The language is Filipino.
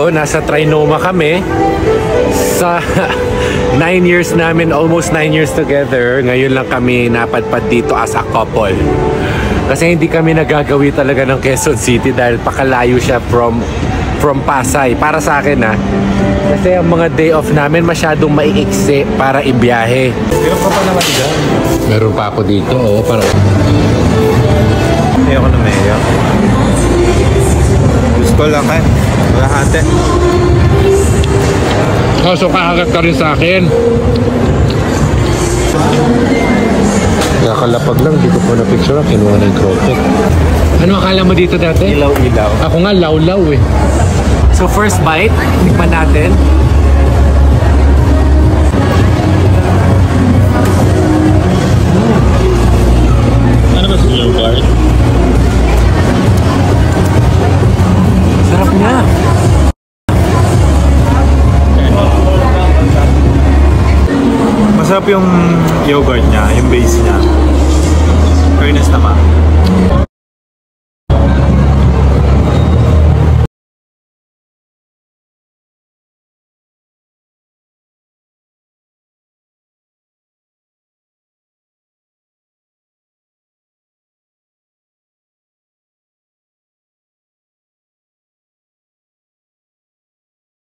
Nasa Trinoma kami sa 9 years namin, almost 9 years together. Ngayon lang kami napadpad dito as a couple. Kasi hindi kami nagagawi talaga ng Quezon City dahil pakalayo siya from Pasay. Para sa akin kasi ang mga day off namin masyadong maiiksi para ibiyahe. Meron pa pa naman dyan. Meron pa ako dito, para... Ayoko na mayo. Gusto lang wala hati. So kahagat ka rin sa akin. Nakalapag lang, di ko po na-picture kinuha na yung croquet. Ano akala mo dito dati? Ilaw-ilaw. Ako nga, law-law eh. So first bite, tikman natin. Ano ba sa yogurt? Sarap niya. Masarap yung yogurt niya, yung base niya. Fairness naman.